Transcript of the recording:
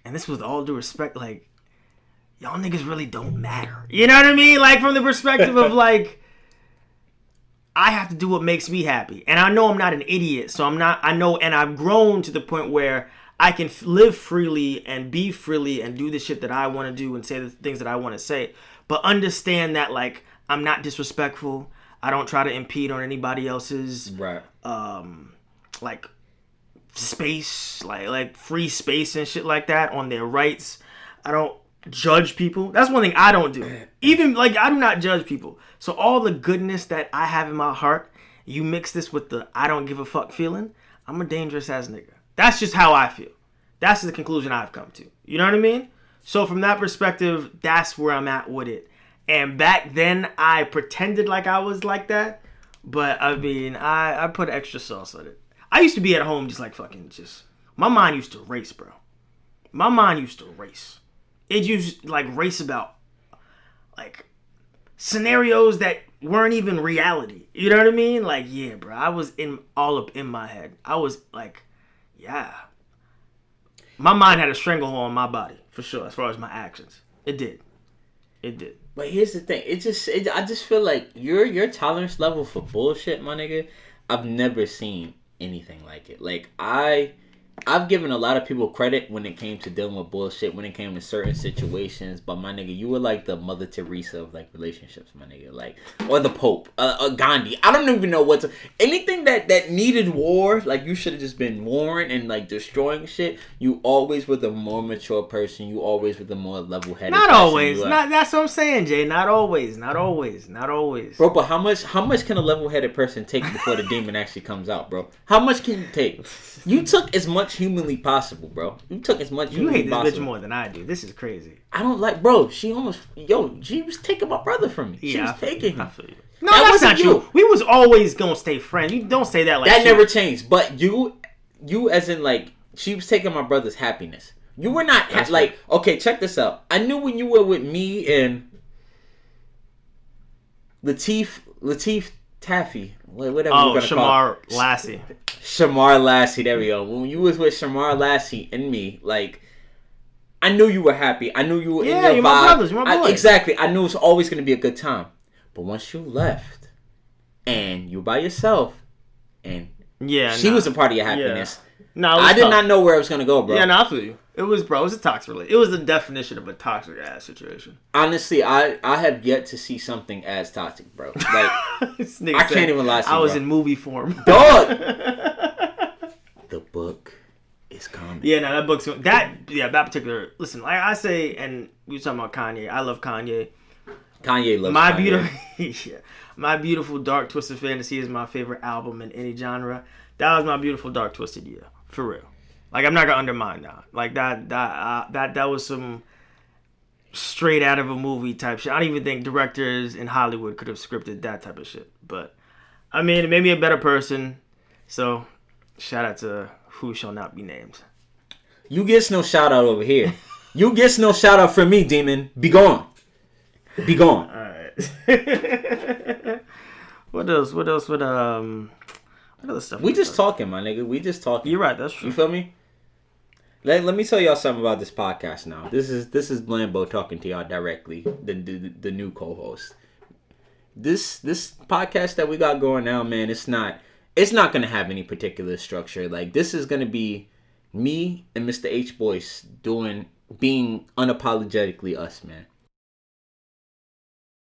and this with all due respect, like, y'all niggas really don't matter. You know what I mean? Like, from the perspective of, like, I have to do what makes me happy. And I know I'm not an idiot, so I know, and I've grown to the point where I can live freely and be freely and do the shit that I want to do and say the things that I want to say. But understand that, like, I'm not disrespectful. I don't try to impede on anybody else's, like, space, like free space and shit like that, on their rights. I don't judge people. That's one thing I don't do. Even, like, I do not judge people. So all the goodness that I have in my heart, you mix this with the I don't give a fuck feeling, I'm a dangerous ass nigga. That's just how I feel. That's the conclusion I've come to. You know what I mean? So from that perspective, that's where I'm at with it. And back then, I pretended like I was like that. But, I mean, I put extra sauce on it. I used to be at home just like fucking just... My mind used to race, bro. My mind used to race. It used to, like, race about, like, scenarios that weren't even reality. You know what I mean? Like, yeah, bro. I was all up in my head. I was like, yeah. My mind had a stranglehold on my body, for sure, as far as my actions. It did. But here's the thing. I just feel like your tolerance level for bullshit, my nigga, I've never seen anything like it. Like, I've given a lot of people credit when it came to dealing with bullshit, when it came to certain situations, but my nigga, you were like the Mother Teresa of, like, relationships, my nigga, like, or the Pope, Gandhi. I don't even know anything that needed war, like, you should have just been warring and, like, destroying shit. You always were the more mature person. You always were the more level-headed Not person. always. That's what I'm saying, Jay. Not always. Bro, but how much can a level-headed person take before the demon actually comes out, bro? How much can you take? You took as much humanly possible, bro. You took as much humanly possible. You hate this bitch more than I do. This is crazy. I don't like, bro. She was taking my brother from me. She was taking him. I feel you. No, that's not you. We was always gonna stay friends. You don't say that like that. Never changed. But you as in, like, she was taking my brother's happiness. You were not like, okay, check this out. I knew when you were with me and Latif Taffy, whatever. Oh, Shamar Lassie. Shamar Lassie, there we go. When you was with Shamar Lassie and me, like, I knew you were happy. I knew you were in your vibe. You're my brothers, you're my boys. Exactly. I knew it was always going to be a good time. But once you left, and you were by yourself, and she was a part of your happiness, I did not know where it was going to go, bro. Yeah, no, I feel you. It was a toxic relationship. It was the definition of a toxic ass situation. Honestly, I have yet to see something as toxic, bro. Like, I can't even lie to you, I was in movie form. Dog! The book is coming. Yeah, no, that book's... That particular... Listen, like I say, and we were talking about Kanye. I love Kanye. Kanye loves Kanye. My Beautiful Dark Twisted Fantasy is my favorite album in any genre. That was my beautiful dark twisted year. For real. Like, I'm not gonna undermine that. Like, that was some straight out of a movie type shit. I don't even think directors in Hollywood could have scripted that type of shit. But, I mean, it made me a better person. So, shout out to who shall not be named. You gets no shout out over here. You gets no shout out from me, demon. Be gone. Be gone. Alright. What else? What other stuff? We just talking, my nigga. We just talking. You're right. That's true. You feel me? Let me tell y'all something about this podcast now. This is Blambo talking to y'all directly, the new co-host. This podcast that we got going now, man, it's not gonna have any particular structure. Like, this is gonna be me and Mr. H Boyce being unapologetically us, man.